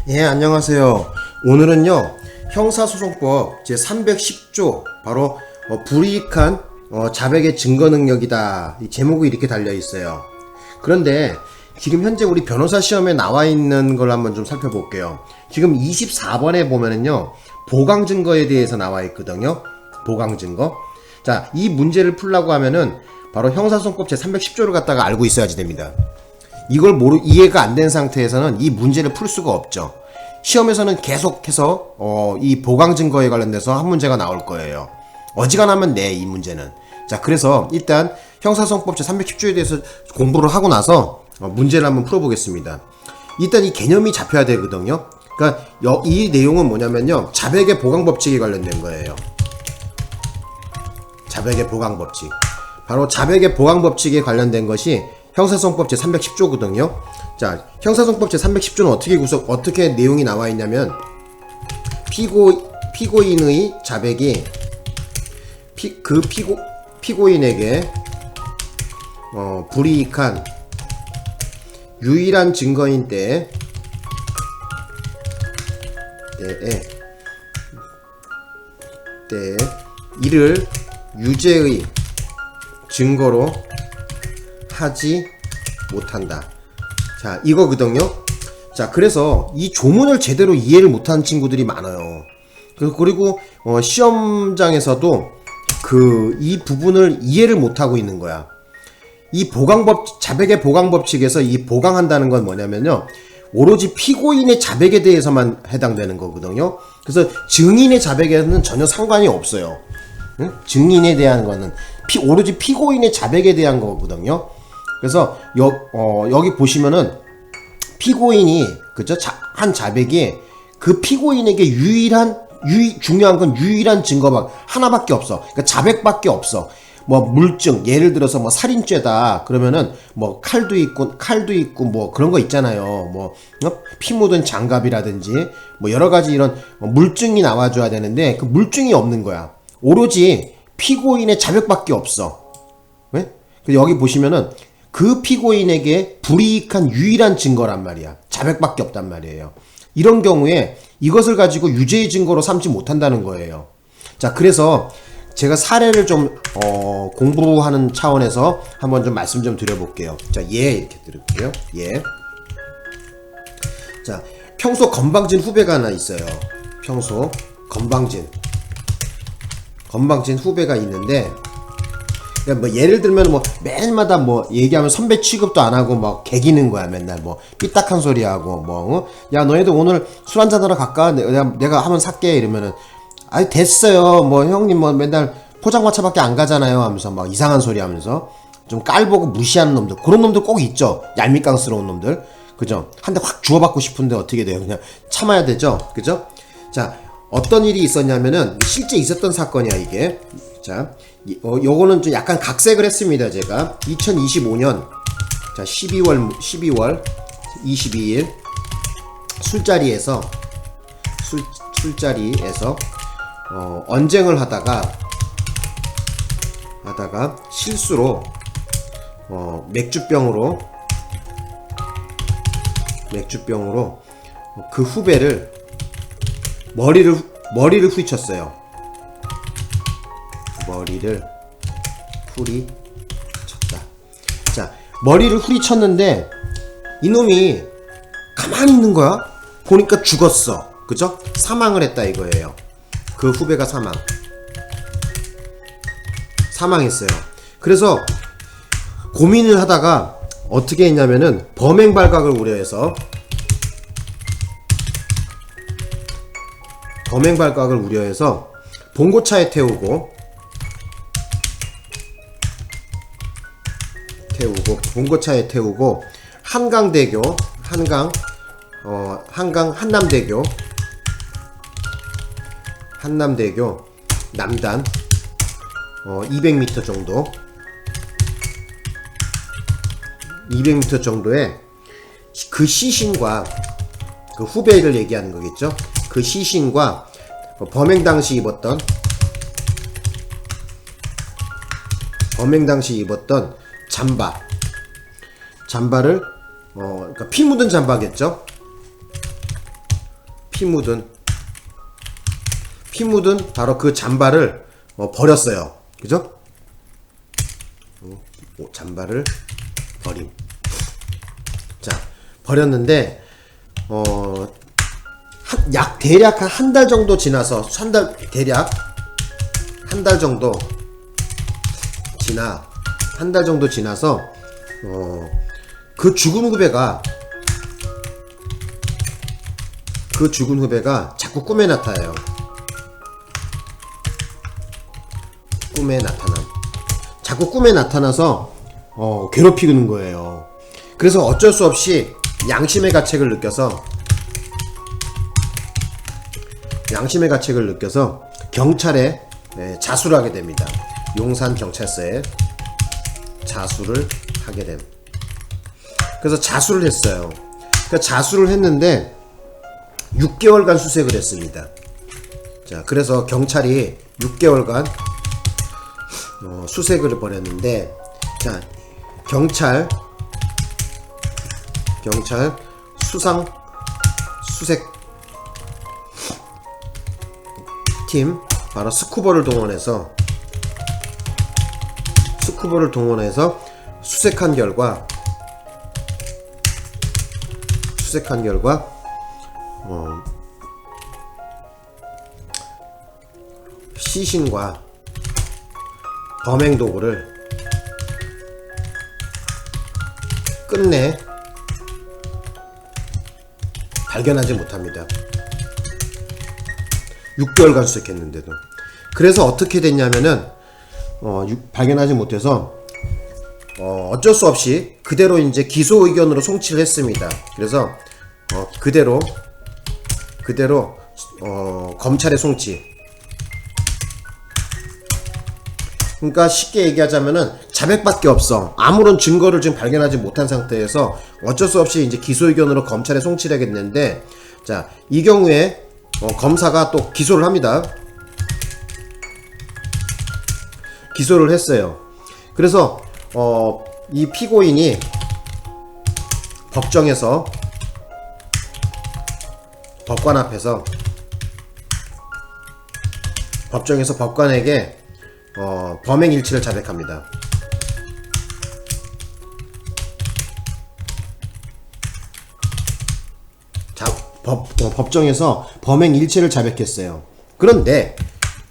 예, 안녕하세요. 오늘은요, 형사소송법 제310조, 바로 불이익한 자백의 증거 능력이다. 이 제목이 이렇게 달려 있어요. 그런데 지금 현재 우리 변호사 시험에 나와 있는 걸 한번 좀 살펴볼게요. 지금 24번에 보면은요, 보강 증거에 대해서 나와 있거든요. 보강 증거. 자, 이 문제를 풀라고 하면은 바로 형사소송법 제310조를 갖다가 알고 있어야지 됩니다. 이걸 이해가 안 된 상태에서는 이 문제를 풀 수가 없죠. 시험에서는 계속해서 이 보강 증거에 관련돼서 한 문제가 나올 거예요. 어지간하면 이 문제는. 자, 그래서 일단 형사소송법 제310조에 대해서 공부를 하고 나서 문제를 한번 풀어보겠습니다. 일단 이 개념이 잡혀야 되거든요. 그러니까 이 내용은 뭐냐면요, 자백의 보강 법칙에 관련된 거예요. 자백의 보강 법칙. 바로 자백의 보강 법칙에 관련된 것이 형사소송법 제310조거든요. 자, 형사소송법 제310조는 어떻게 내용이 나와 있냐면, 피고인의 자백이 피고인에게 불이익한 유일한 증거인 때에 이를 유죄의 증거로 하지 못한다. 자, 이거거든요. 자, 그래서 이 조문을 제대로 이해를 못한 친구들이 많아요. 그리고 시험장에서도 이 부분을 이해를 못하고 있는 거야. 이 자백의 보강법칙에서 이 보강한다는 건 뭐냐면요, 오로지 피고인의 자백에 대해서만 해당되는 거거든요. 그래서 증인의 자백에는 전혀 상관이 없어요. 응? 증인에 대한 거는 오로지 피고인의 자백에 대한 거거든요. 그래서 여기 보시면은 피고인이 한 자백이 그 피고인에게 중요한 건 유일한 증거 하나밖에 없어. 그러니까 자백밖에 없어. 뭐 물증, 예를 들어서 뭐 살인죄다 그러면은 뭐 칼도 있고 뭐 그런 거 있잖아요. 뭐 피 묻은 장갑이라든지 뭐 여러 가지 이런 물증이 나와줘야 되는데 그 물증이 없는 거야. 오로지 피고인의 자백밖에 없어. 네? 여기 보시면은 그 피고인에게 불이익한 유일한 증거란 말이야. 자백밖에 없단 말이에요. 이런 경우에 이것을 가지고 유죄의 증거로 삼지 못한다는 거예요. 자, 그래서 제가 사례를 좀 공부하는 차원에서 한번 좀 말씀 좀 드려볼게요. 자, 이렇게 드릴게요. 자, 평소 건방진 후배가 하나 있어요. 평소 건방진 후배가 있는데, 뭐 예를 들면 뭐 매일마다 뭐 얘기하면 선배 취급도 안 하고 막 개기는 거야. 맨날 뭐 삐딱한 소리 하고 야, 너희들 오늘 술 한잔 하러 갈까? 내가 한번 살게. 이러면은 아니 됐어요. 뭐 형님 뭐 맨날 포장마차밖에 안 가잖아요. 하면서 막 이상한 소리 하면서 좀 깔보고 무시하는 놈들, 그런 놈들 꼭 있죠. 얄밉깡스러운 놈들, 그죠? 한 대 확 주워받고 싶은데 어떻게 돼요? 그냥 참아야 되죠, 그죠? 자, 어떤 일이 있었냐면은 실제 있었던 사건이야 이게. 자, 요거는 좀 약간 각색을 했습니다. 제가 2025년 자 12월 22일 술자리에서 언쟁을 하다가 실수로 맥주병으로 그 후배를 머리를 후리쳤어요. 머리를 후리쳤다. 자, 머리를 후리쳤는데 이놈이 가만히 있는 거야. 보니까 죽었어. 그죠? 사망을 했다 이거예요. 그 후배가 사망했어요. 그래서 고민을 하다가 어떻게 했냐면은 범행 발각을 우려해서 봉고차에 태우고 한강대교 한남대교 남단 200m 정도에 그 시신과 그 후배를 얘기하는 거겠죠. 그 시신과 범행 당시 입었던 잠바를 그러니까 피 묻은 잠바겠죠. 피 묻은 바로 그 잠바를 버렸어요. 그죠? 잠바를 버림. 자, 버렸는데 대략 한 달 정도 지나서 대략 한 달 정도 지나서 그 죽은 후배가 자꾸 꿈에 나타나요. 자꾸 꿈에 나타나서 괴롭히는 거예요. 그래서 어쩔 수 없이 양심의 가책을 느껴서 경찰에 자수를 하게 됩니다. 용산 경찰서에 자수를 하게 됨. 그래서 자수를 했어요. 그러니까 자수를 했는데 6개월간 수색을 했습니다. 자, 그래서 경찰이 6개월간 수색을 벌였는데, 자, 경찰 수색 팀 바로 스쿠버를 동원해서 수색한 결과 시신과 범행 도구를 끝내 발견하지 못합니다. 6개월간 수색했는데도. 그래서 어떻게 됐냐면은 발견하지 못해서 어쩔 수 없이 그대로 이제 기소 의견으로 송치를 했습니다. 그래서 그대로 검찰에 송치. 그러니까 쉽게 얘기하자면은 자백밖에 없어. 아무런 증거를 지금 발견하지 못한 상태에서 어쩔 수 없이 이제 기소 의견으로 검찰에 송치를 하겠는데, 자, 이 경우에 검사가 또 기소를 합니다. 기소를 했어요. 그래서 이 피고인이 법정에서 법관 앞에서 법관에게 범행 일치를 자백합니다. 법정에서 범행 일치를 자백했어요. 그런데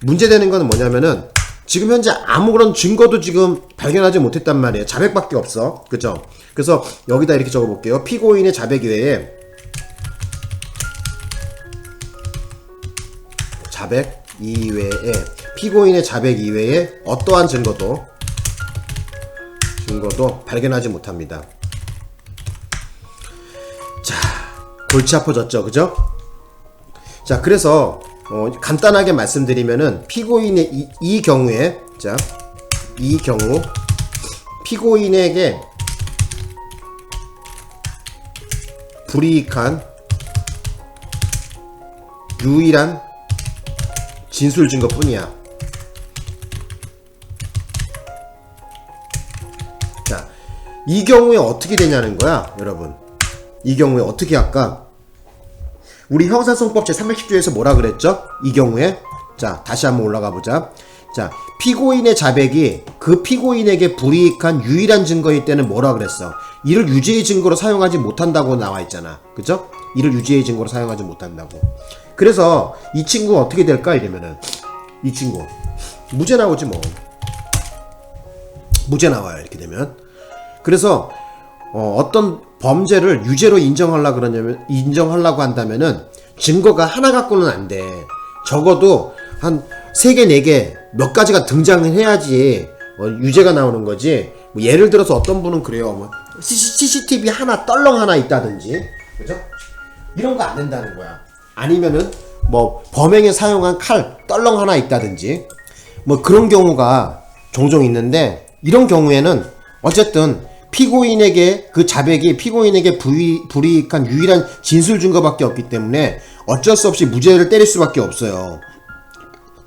문제되는 건 뭐냐면은 지금 현재 아무런 증거도 지금 발견하지 못했단 말이에요. 자백밖에 없어. 그죠? 그래서 여기다 이렇게 적어볼게요. 피고인의 자백 이외에 피고인의 자백 이외에 어떠한 증거도 발견하지 못합니다. 자, 골치 아파졌죠, 그죠? 자, 그래서 간단하게 말씀드리면은 피고인의 이 경우에, 자, 이 경우 피고인에게 불이익한 유일한 진술 증거뿐이야. 자, 이 경우에 어떻게 되냐는 거야, 여러분. 이 경우에 어떻게 할까? 우리 형사소송법 제310조에서 뭐라 그랬죠? 이 경우에, 자, 다시 한번 올라가 보자. 자, 피고인의 자백이 그 피고인에게 불이익한 유일한 증거일 때는 뭐라 그랬어? 이를 유죄의 증거로 사용하지 못한다고 나와 있잖아. 그죠? 이를 유죄의 증거로 사용하지 못한다고. 그래서 이 친구 어떻게 될까? 이러면은 이 친구 무죄 나오지 뭐. 무죄 나와요, 이렇게 되면. 그래서 어떤 범죄를 유죄로 인정하려고 한다면은 증거가 하나 갖고는 안 돼. 적어도 한 3개, 4개 몇 가지가 등장을 해야지 유죄가 나오는 거지. 뭐 예를 들어서 어떤 분은 그래요. 뭐 CCTV 하나 떨렁 하나 있다든지, 그죠? 이런 거 안 된다는 거야. 아니면은 뭐 범행에 사용한 칼 떨렁 하나 있다든지, 뭐 그런 경우가 종종 있는데, 이런 경우에는 어쨌든 피고인에게 그 자백이 피고인에게 불이익한 유일한 진술 증거밖에 없기 때문에 어쩔 수 없이 무죄를 때릴 수밖에 없어요.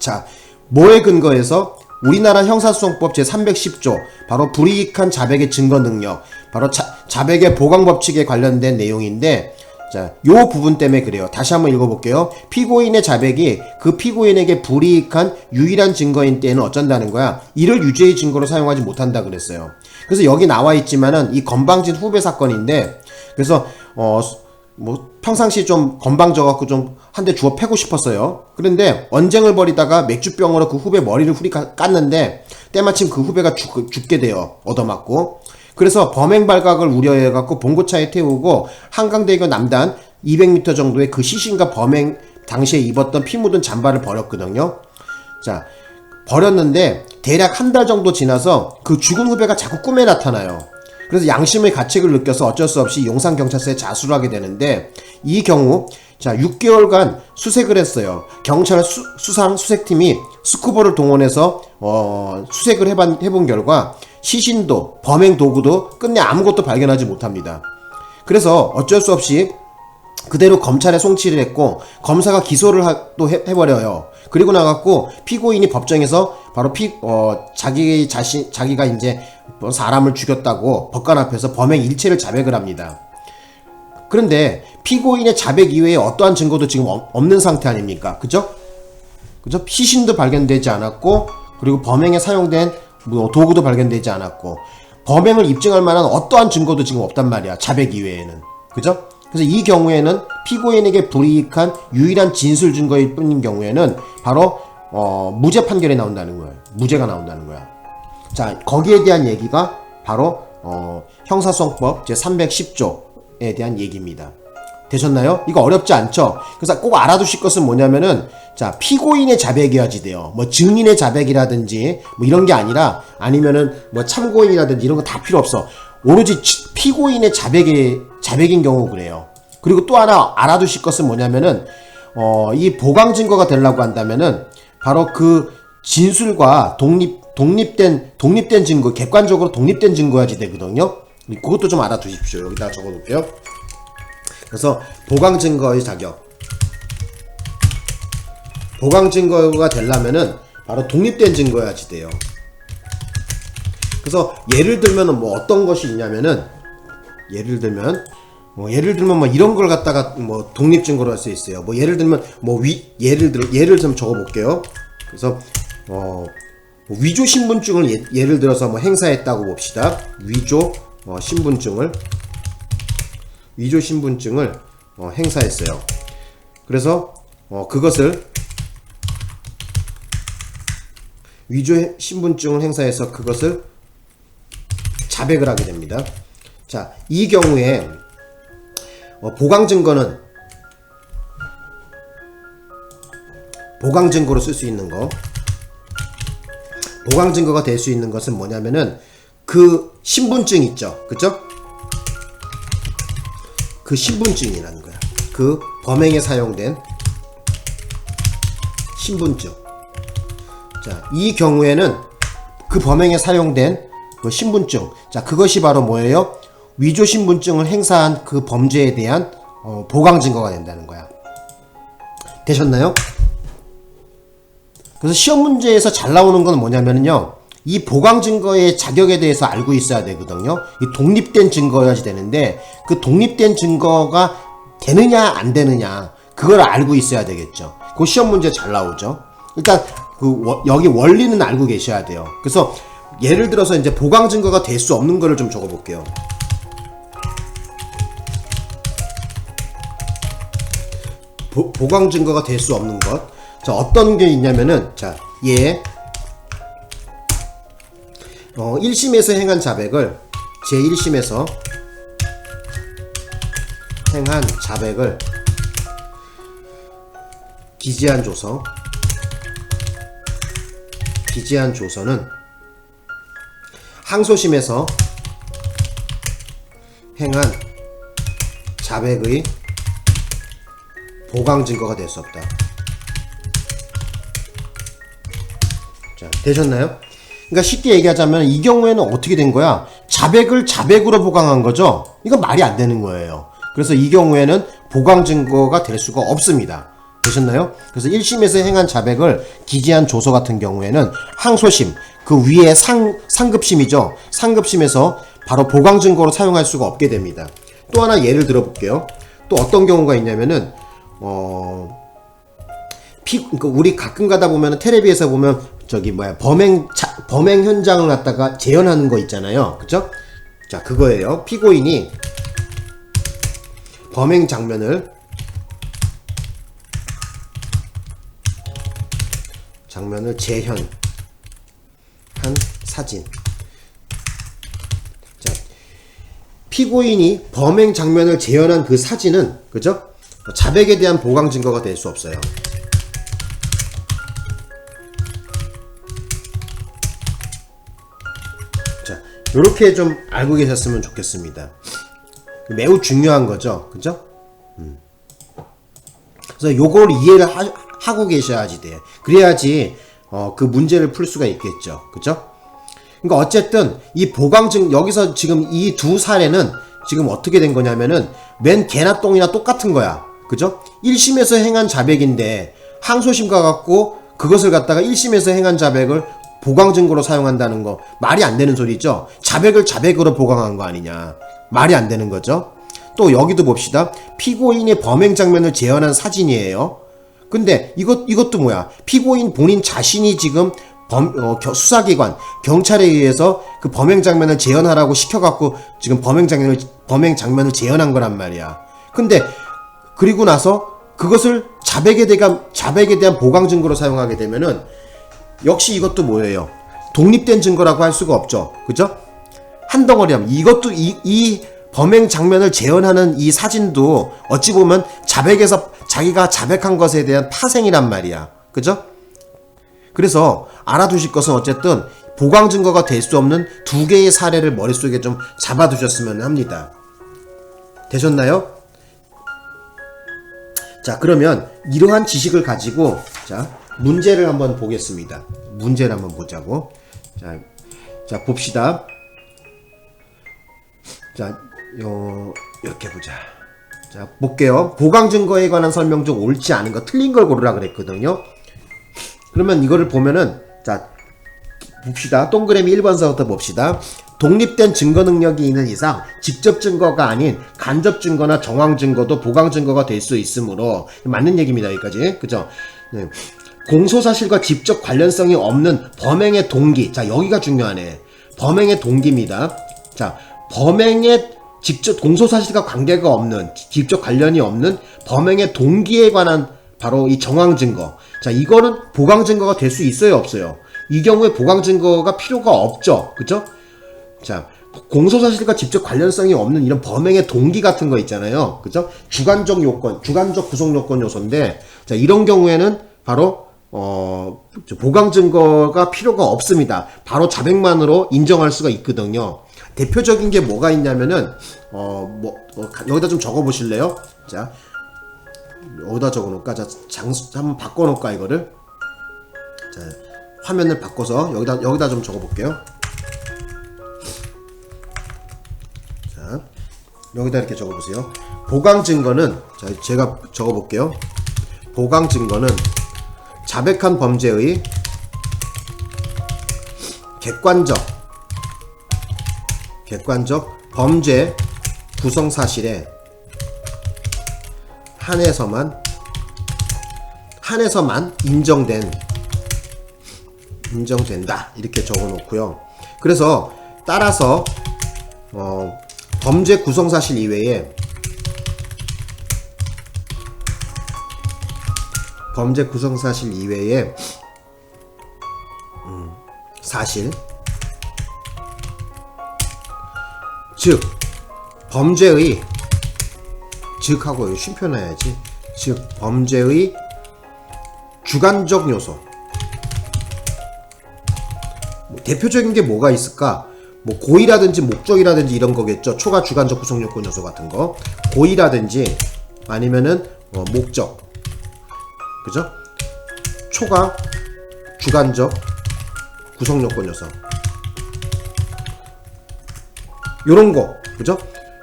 자, 뭐에 근거해서? 우리나라 형사소송법 제310조 바로 불이익한 자백의 증거 능력, 바로 자백의 보강 법칙에 관련된 내용인데, 자, 요 부분 때문에 그래요. 다시 한번 읽어볼게요. 피고인의 자백이 그 피고인에게 불이익한 유일한 증거인 때에는 어쩐다는 거야. 이를 유죄의 증거로 사용하지 못한다 그랬어요. 그래서 여기 나와 있지만은 이 건방진 후배 사건인데, 그래서 뭐 평상시 좀 건방져갖고 좀 한 대 주워 패고 싶었어요. 그런데 언쟁을 벌이다가 맥주병으로 그 후배 머리를 후리 깠는데 때마침 그 후배가 죽게 돼요. 얻어맞고. 그래서 범행 발각을 우려해갖고 봉고차에 태우고 한강대교 남단 200m 정도의 그 시신과 범행 당시에 입었던 피 묻은 잠바를 버렸거든요. 자, 버렸는데 대략 한 달 정도 지나서 그 죽은 후배가 자꾸 꿈에 나타나요. 그래서 양심의 가책을 느껴서 어쩔 수 없이 용산경찰서에 자수를 하게 되는데, 이 경우 자 6개월간 수색을 했어요. 경찰 수색팀이 스쿠버를 동원해서 수색을 해본 결과 시신도 범행 도구도 끝내 아무것도 발견하지 못합니다. 그래서 어쩔 수 없이 그대로 검찰에 송치를 했고 검사가 기소를 또 해버려요. 그리고 나갔고 피고인이 법정에서 바로 자기가 이제 사람을 죽였다고 법관 앞에서 범행 일체를 자백을 합니다. 그런데 피고인의 자백 이외에 어떠한 증거도 지금 없는 상태 아닙니까? 그죠? 시신도 발견되지 않았고, 그리고 범행에 사용된 도구도 발견되지 않았고, 범행을 입증할 만한 어떠한 증거도 지금 없단 말이야. 자백 이외에는. 그죠? 그래서 이 경우에는 피고인에게 불이익한 유일한 진술 증거일 뿐인 경우에는 바로 무죄 판결이 나온다는 거예요. 무죄가 나온다는 거야. 자, 거기에 대한 얘기가 바로 형사소송법 제310조에 대한 얘기입니다. 되셨나요? 이거 어렵지 않죠? 그래서 꼭 알아두실 것은 뭐냐면은, 자, 피고인의 자백이어야지 돼요. 뭐 증인의 자백이라든지 뭐 이런 게 아니라, 아니면은 뭐 참고인이라든지 이런 거 다 필요 없어. 오로지 피고인의 자백인 경우 그래요. 그리고 또 하나 알아두실 것은 뭐냐면은, 이 보강 증거가 되려고 한다면은 바로 그 진술과 독립된 증거, 객관적으로 독립된 증거야지 되거든요. 그것도 좀 알아두십시오. 여기다 적어 놓을게요. 그래서 보강 증거의 자격. 보강 증거가 되려면은 바로 독립된 증거야지 돼요. 그래서 예를 들면은 뭐 어떤 것이 있냐면은, 예를 들면 뭐 이런 걸 갖다가 뭐 독립 증거로 할 수 있어요. 뭐 예를 들면 뭐 예를 좀 적어 볼게요. 그래서 위조 신분증을 예를 들어서 뭐 행사했다고 봅시다. 위조 신분증을 행사했어요. 그래서 그것을 위조 신분증을 행사해서 그것을 자백을 하게 됩니다. 자, 이 경우에 보강 증거는 보강 증거로 쓸 수 있는 거, 보강 증거가 될 수 있는 것은 뭐냐면은 그 신분증 있죠, 그죠? 그 신분증이라는 거야. 그 범행에 사용된 신분증. 자, 이 경우에는 그 범행에 사용된 그 신분증. 자, 그것이 바로 뭐예요? 위조 신분증을 행사한 그 범죄에 대한 보강 증거가 된다는 거야. 되셨나요? 그래서 시험 문제에서 잘 나오는 건 뭐냐면요, 이 보강 증거의 자격에 대해서 알고 있어야 되거든요. 이 독립된 증거여야지 되는데, 그 독립된 증거가 되느냐 안 되느냐, 그걸 알고 있어야 되겠죠. 그 시험 문제 잘 나오죠. 일단 여기 원리는 알고 계셔야 돼요. 그래서 예를 들어서 이제 보강 증거가 될 수 없는 거를 좀 적어 볼게요. 보강 증거가 될 수 없는 것. 자, 어떤 게 있냐면은, 자, 1심에서 행한 자백을, 제1심에서 행한 자백을 기재한 조서는 항소심에서 행한 자백의 보강 증거가 될 수 없다. 자, 되셨나요? 그러니까 쉽게 얘기하자면 이 경우에는 어떻게 된 거야? 자백을 자백으로 보강한 거죠? 이건 말이 안 되는 거예요. 그래서 이 경우에는 보강 증거가 될 수가 없습니다. 되셨나요? 그래서 1심에서 행한 자백을 기재한 조서 같은 경우에는 항소심, 그 위에 상급심이죠. 상급심에서 바로 보강 증거로 사용할 수가 없게 됩니다. 또 하나 예를 들어 볼게요. 또 어떤 경우가 있냐면은 그러니까 우리 가끔 가다 보면은 텔레비에서 보면 저기 뭐야 범행 현장을 갖다가 재현하는 거 있잖아요. 그죠? 자, 그거예요. 피고인이 범행 장면을 재현한 사진. 자, 피고인이 범행 장면을 재현한 그 사진은, 그죠? 자백에 대한 보강 증거가 될 수 없어요. 자, 요렇게 좀 알고 계셨으면 좋겠습니다. 매우 중요한 거죠. 그죠? 그래서 요걸 이해를 하고 계셔야지 돼요. 그래야지 그 문제를 풀 수가 있겠죠. 그죠? 그러니까 어쨌든 이 보강증 여기서 지금 이 두 사례는 지금 어떻게 된 거냐면은 맨 개나 똥이나 똑같은 거야. 그죠? 1심에서 행한 자백인데 항소심과 갖고 그것을 갖다가 1심에서 행한 자백을 보강증거로 사용한다는 거 말이 안 되는 소리죠. 자백을 자백으로 보강한 거 아니냐. 말이 안 되는 거죠. 또 여기도 봅시다. 피고인의 범행 장면을 재현한 사진이에요. 근데 이것도 뭐야? 피고인 본인 자신이 지금 수사기관, 경찰에 의해서 그 범행 장면을 재현하라고 시켜갖고 지금 범행 장면을 재현한 거란 말이야. 근데 그리고 나서 그것을 자백에 대한 보강 증거로 사용하게 되면은 역시 이것도 뭐예요? 독립된 증거라고 할 수가 없죠. 그죠? 한 덩어리면 이것도 이 범행 장면을 재현하는 이 사진도 어찌 보면 자백에서 자기가 자백한 것에 대한 파생이란 말이야. 그죠? 그래서 알아두실 것은 어쨌든 보강 증거가 될 수 없는 두 개의 사례를 머릿속에 좀 잡아두셨으면 합니다. 되셨나요? 자, 그러면 이러한 지식을 가지고 자, 문제를 한번 보겠습니다. 문제를 한번 보자고. 자, 봅시다. 자, 이렇게 보자. 자, 볼게요. 보강 증거에 관한 설명 중 옳지 않은 거, 틀린 걸 고르라 그랬거든요. 그러면 이거를 보면은, 자, 봅시다. 동그라미 1번서부터 봅시다. 독립된 증거 능력이 있는 이상 직접 증거가 아닌 간접 증거나 정황 증거도 보강 증거가 될 수 있으므로, 맞는 얘기입니다. 여기까지. 그죠? 네. 공소 사실과 직접 관련성이 없는 범행의 동기. 자, 여기가 중요하네. 범행의 동기입니다. 자, 범행의 직접 공소 사실과 관계가 없는, 직접 관련이 없는 범행의 동기에 관한 바로 이 정황 증거. 자, 이거는 보강 증거가 될 수 있어요, 없어요? 이 경우에 보강 증거가 필요가 없죠. 그죠? 자, 공소 사실과 직접 관련성이 없는 이런 범행의 동기 같은 거 있잖아요. 그죠? 주관적 요건, 주관적 구성 요건 요소인데, 자, 이런 경우에는 바로 보강 증거가 필요가 없습니다. 바로 자백만으로 인정할 수가 있거든요. 대표적인 게 뭐가 있냐면은 여기다 좀 적어 보실래요? 자, 어디다 적어 놓을까? 자, 한번 바꿔 놓을까 이거를? 자, 화면을 바꿔서 여기다 좀 적어 볼게요. 자, 여기다 이렇게 적어 보세요. 보강 증거는, 자, 제가 적어 볼게요. 보강 증거는 자백한 범죄의 객관적 범죄 구성 사실에 한해서만 인정된다 이렇게 적어 놓고요. 그래서 따라서 범죄 구성 사실 이외에 사실, 즉 범죄의, 즉하고 쉼표 놔야지. 즉 범죄의 주관적 요소. 대표적인 게 뭐가 있을까? 뭐 고의라든지 목적이라든지 이런 거겠죠. 초과 주관적 구성 요건 요소 같은 거. 고의라든지 아니면은 목적. 그죠? 초과 주관적 구성 요건 요소. 요런 거. 그죠?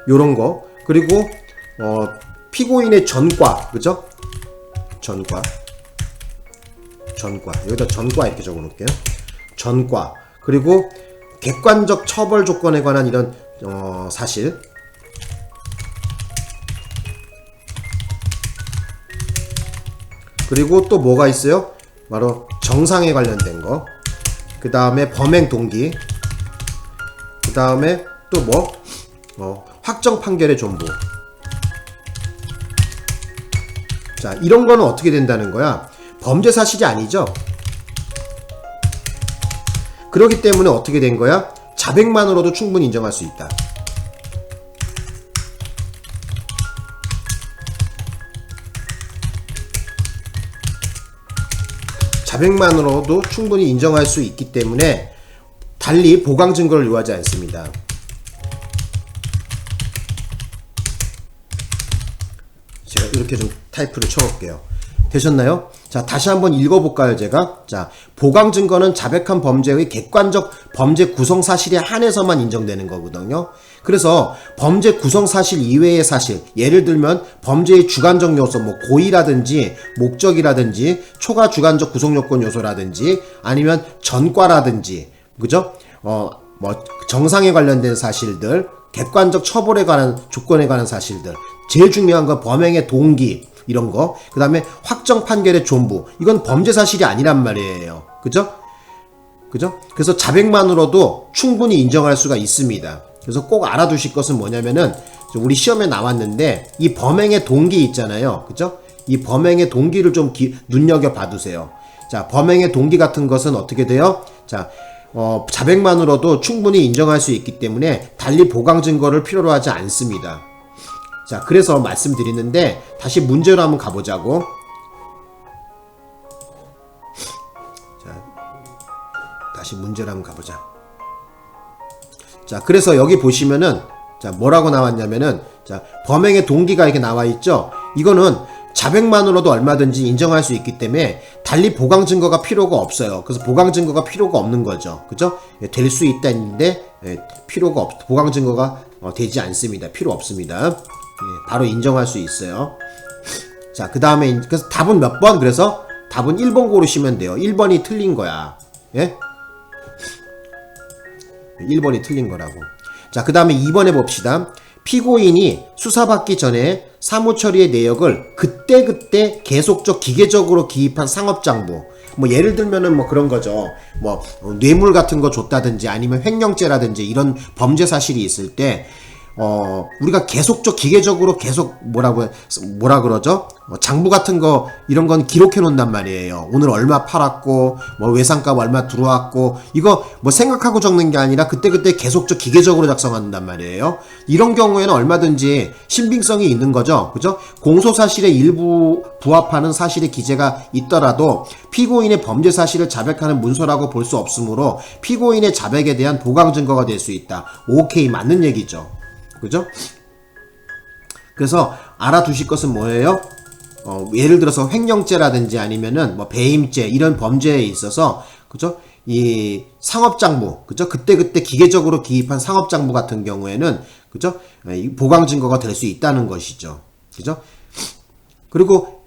요런 거. 그리고 피고인의 전과. 그죠? 전과. 여기다 전과 이렇게 적어 놓을게요. 전과. 그리고 객관적 처벌 조건에 관한 이런 사실. 그리고 또 뭐가 있어요? 바로 정상에 관련된 거. 그 다음에 범행 동기. 그 다음에 또 뭐? 확정 판결의 존부. 자, 이런 거는 어떻게 된다는 거야? 범죄 사실이 아니죠? 그렇기 때문에 어떻게 된 거야? 자백만으로도 충분히 인정할 수 있다. 자백만으로도 충분히 인정할 수 있기 때문에 달리 보강 증거를 요하지 않습니다. 제가 이렇게 좀 타이프를 쳐볼게요. 되셨나요? 자, 다시 한번 읽어볼까요, 제가? 자, 보강 증거는 자백한 범죄의 객관적 범죄 구성 사실에 한해서만 인정되는 거거든요. 그래서 범죄 구성 사실 이외의 사실, 예를 들면 범죄의 주관적 요소, 뭐 고의라든지 목적이라든지 초과 주관적 구성 요건 요소라든지 아니면 전과라든지, 그죠? 뭐 정상에 관련된 사실들, 객관적 처벌에 관한 조건에 관한 사실들, 제일 중요한 건 범행의 동기, 이런 거. 그 다음에 확정 판결의 존부. 이건 범죄 사실이 아니란 말이에요. 그죠? 그죠? 그래서 자백만으로도 충분히 인정할 수가 있습니다. 그래서 꼭 알아두실 것은 뭐냐면은, 우리 시험에 나왔는데, 이 범행의 동기 있잖아요. 그죠? 이 범행의 동기를 좀 눈여겨 봐두세요. 자, 범행의 동기 같은 것은 어떻게 돼요? 자, 자백만으로도 충분히 인정할 수 있기 때문에 달리 보강 증거를 필요로 하지 않습니다. 자, 그래서 말씀드리는데 다시 문제로 한번 가보자고. 자, 다시 문제로 한번 가보자. 자, 그래서 여기 보시면은 자, 뭐라고 나왔냐면은 자, 범행의 동기가 이렇게 나와 있죠. 이거는 자백만으로도 얼마든지 인정할 수 있기 때문에 달리 보강 증거가 필요가 없어요. 그래서 보강 증거가 필요가 없는 거죠. 그죠? 될 수 있다 했는데 필요가 보강 증거가 되지 않습니다. 필요 없습니다. 바로 인정할 수 있어요. 자, 그 다음에 그래서 답은 몇 번? 그래서 답은 1번 고르시면 돼요. 1번이 틀린 거야. 예? 1번이 틀린 거라고. 자, 그 다음에 2번 해봅시다. 피고인이 수사받기 전에 사무처리의 내역을 그때그때 계속적 기계적으로 기입한 상업장부. 뭐 예를 들면은 뭐 그런 거죠. 뭐 뇌물 같은 거 줬다든지 아니면 횡령죄라든지 이런 범죄 사실이 있을 때 우리가 계속적 기계적으로 계속 뭐라 그러죠? 장부 같은 거 이런 건 기록해 놓는단 말이에요. 오늘 얼마 팔았고 뭐 외상값 얼마 들어왔고 이거 뭐 생각하고 적는 게 아니라 그때그때 계속적 기계적으로 작성한단 말이에요. 이런 경우에는 얼마든지 신빙성이 있는 거죠. 그죠? 공소 사실의 일부 부합하는 사실의 기재가 있더라도 피고인의 범죄 사실을 자백하는 문서라고 볼 수 없으므로 피고인의 자백에 대한 보강 증거가 될 수 있다. 오케이, 맞는 얘기죠. 그죠? 그래서 알아두실 것은 뭐예요? 예를 들어서 횡령죄라든지 아니면은 뭐 배임죄 이런 범죄에 있어서 그죠? 이 상업장부, 그죠? 그때그때 기계적으로 기입한 상업장부 같은 경우에는 그죠? 보강 증거가 될 수 있다는 것이죠. 그죠? 그리고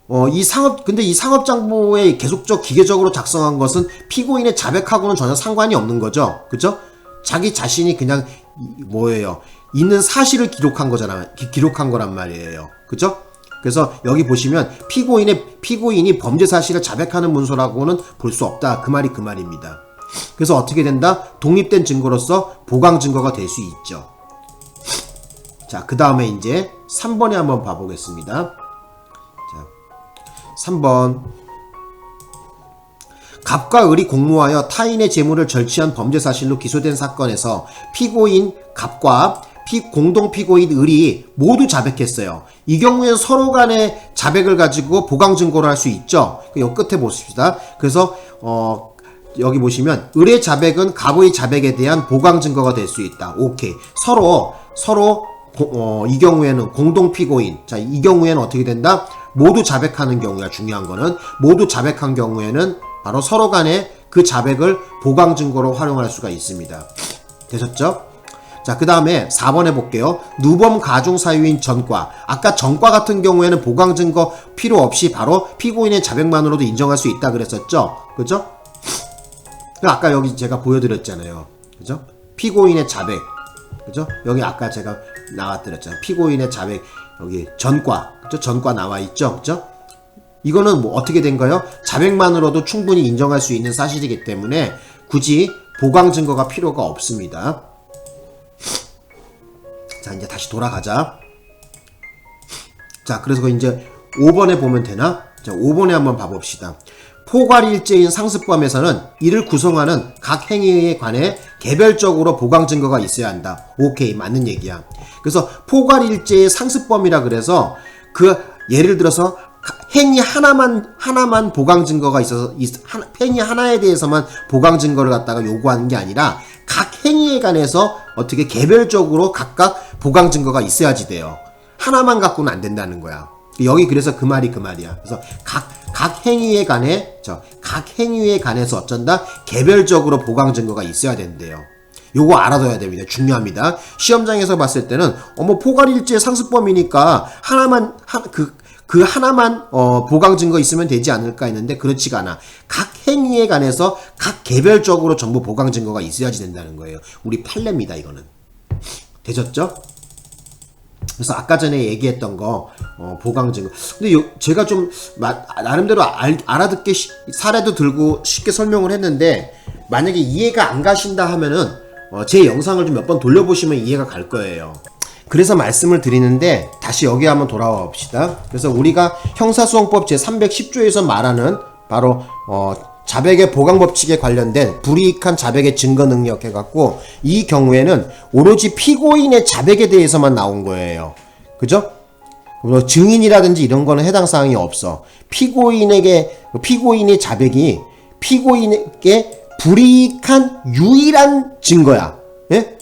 근데 이 상업장부에 계속적 기계적으로 작성한 것은 피고인의 자백하고는 전혀 상관이 없는 거죠. 그죠? 자기 자신이 그냥 뭐예요? 있는 사실을 기록한 거란 말이에요. 그죠? 그래서 여기 보시면 피고인이 범죄 사실을 자백하는 문서라고는 볼 수 없다. 그 말이 그 말입니다. 그래서 어떻게 된다? 독립된 증거로서 보강 증거가 될 수 있죠. 자, 그 다음에 이제 3번에 한번 봐보겠습니다. 자, 3번. 갑과 을이 공모하여 타인의 재물을 절취한 범죄 사실로 기소된 사건에서 피고인 갑과 공동 피고인 을이 모두 자백했어요. 이 경우에는 서로 간의 자백을 가지고 보강 증거를 할 수 있죠. 여기 끝에 보십시다. 그래서 여기 보시면 을의 자백은 갑의 자백에 대한 보강 증거가 될 수 있다. 오케이. 서로 이 경우에는 공동 피고인. 자, 이 경우에는 어떻게 된다? 모두 자백하는 경우가 중요한 거는 모두 자백한 경우에는 바로 서로 간에 그 자백을 보강 증거로 활용할 수가 있습니다. 되셨죠? 자, 그 다음에 4번 해볼게요. 누범 가중 사유인 전과. 아까 전과 같은 경우에는 보강 증거 필요 없이 바로 피고인의 자백만으로도 인정할 수 있다 그랬었죠? 그죠? 아까 여기 제가 보여드렸잖아요. 그죠? 피고인의 자백. 그죠? 여기 아까 제가 나와드렸잖아요. 피고인의 자백. 여기 전과. 그죠? 전과 나와 있죠? 그죠? 이거는 뭐 어떻게 된 거예요? 자백만으로도 충분히 인정할 수 있는 사실이기 때문에 굳이 보강 증거가 필요가 없습니다. 자, 이제 다시 돌아가자. 자, 그래서 이제 5번에 보면 되나? 자, 5번에 한번 봐봅시다. 포괄일제인 상습범에서는 이를 구성하는 각 행위에 관해 개별적으로 보강 증거가 있어야 한다. 오케이, 맞는 얘기야. 그래서 포괄일제의 상습범이라 그래서 그 예를 들어서 행위 하나만 보강 증거가 있어서 행위 하나에 대해서만 보강 증거를 갖다가 요구하는 게 아니라 각 행위에 관해서 어떻게 개별적으로 각각 보강 증거가 있어야지 돼요. 하나만 갖고는 안 된다는 거야. 여기 그래서 그 말이야. 그래서 각 행위에 관해서 어쩐다? 개별적으로 보강 증거가 있어야 된대요. 요거 알아둬야 됩니다. 중요합니다. 시험장에서 봤을 때는 포괄일제 상습범이니까 그 하나만 보강 증거 있으면 되지 않을까 했는데 그렇지가 않아. 각 행위에 관해서 각 개별적으로 전부 보강 증거가 있어야지 된다는 거예요. 우리 판례입니다. 이거는. 되셨죠? 그래서 아까 전에 얘기했던 거 보강 증거. 근데 제가 좀 나름대로 알아듣게 사례도 들고 쉽게 설명을 했는데 만약에 이해가 안 가신다 하면은 제 영상을 좀 몇 번 돌려보시면 이해가 갈 거예요. 그래서 말씀을 드리는데 다시 여기 한번 돌아와 봅시다. 그래서 우리가 형사소송법 제310조에서 말하는 바로 자백의 보강 법칙에 관련된 불이익한 자백의 증거 능력 해갖고 이 경우에는 오로지 피고인의 자백에 대해서만 나온 거예요. 그죠? 증인이라든지 이런 거는 해당 사항이 없어. 피고인의 자백이 피고인에게 불이익한 유일한 증거야. 예?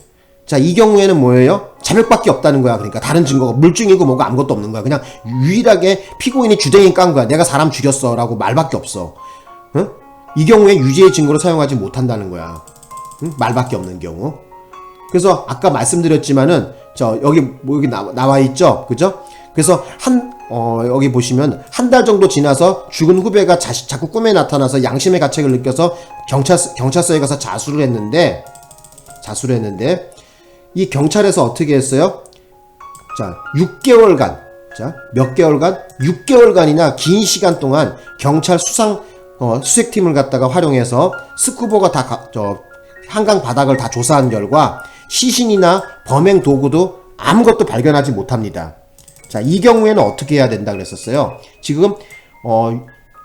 자, 이 경우에는 뭐예요? 자백밖에 없다는 거야. 그러니까 다른 증거가 물증이고 뭐가 아무것도 없는 거야. 그냥 유일하게 피고인이 주댕이 깐 거야. 내가 사람 죽였어 라고 말밖에 없어. 응? 이 경우에 유죄의 증거로 사용하지 못한다는 거야. 응? 말밖에 없는 경우. 그래서 아까 말씀드렸지만은 여기 나와 있죠. 그죠? 그래서 여기 보시면 한 달 정도 지나서 죽은 후배가 자꾸 꿈에 나타나서 양심의 가책을 느껴서 경찰서에 가서 자수를 했는데 이 경찰에서 어떻게 했어요? 자, 6개월간. 자, 몇 개월간? 6개월간이나 긴 시간 동안 경찰 수색팀을 갖다가 활용해서 스쿠버가 한강 바닥을 다 조사한 결과 시신이나 범행 도구도 아무것도 발견하지 못합니다. 자, 이 경우에는 어떻게 해야 된다 그랬었어요? 지금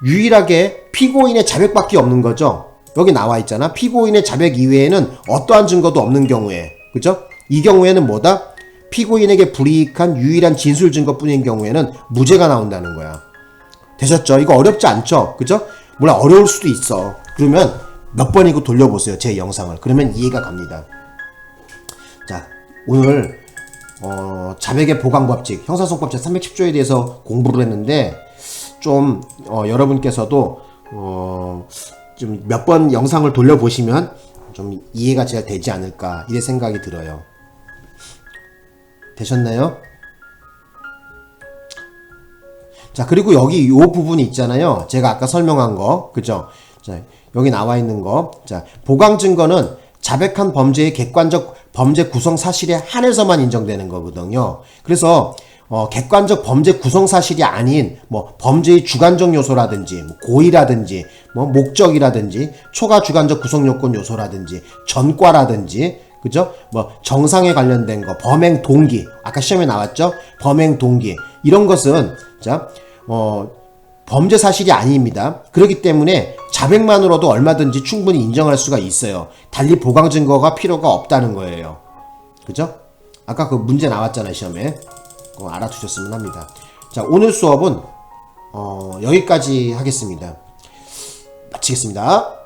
유일하게 피고인의 자백밖에 없는 거죠. 여기 나와 있잖아. 피고인의 자백 이외에는 어떠한 증거도 없는 경우에, 그죠? 이 경우에는 뭐다? 피고인에게 불이익한 유일한 진술 증거뿐인 경우에는 무죄가 나온다는 거야. 되셨죠? 이거 어렵지 않죠? 그죠? 물론 어려울 수도 있어. 그러면 몇 번이고 돌려보세요. 제 영상을. 그러면 이해가 갑니다. 자, 오늘 자백의 보강 법칙, 형사소송법 제310조에 대해서 공부를 했는데 좀 여러분께서도 좀 몇 번 영상을 돌려보시면 좀 이해가 잘 되지 않을까 이래 생각이 들어요. 되셨나요? 자, 그리고 여기 이 부분이 있잖아요. 제가 아까 설명한 거, 그죠? 자, 여기 나와 있는 거. 자, 보강 증거는 자백한 범죄의 객관적 범죄 구성 사실에 한해서만 인정되는 거거든요. 그래서 객관적 범죄 구성 사실이 아닌 뭐 범죄의 주관적 요소라든지 고의라든지 뭐 목적이라든지 초과 주관적 구성 요건 요소라든지 전과라든지, 그죠? 뭐 정상에 관련된 거, 범행 동기, 아까 시험에 나왔죠? 범행 동기, 이런 것은 범죄 사실이 아닙니다. 그렇기 때문에 자백만으로도 얼마든지 충분히 인정할 수가 있어요. 달리 보강 증거가 필요가 없다는 거예요. 그죠? 아까 그 문제 나왔잖아요, 시험에. 그거 알아두셨으면 합니다. 자, 오늘 수업은 여기까지 하겠습니다. 마치겠습니다.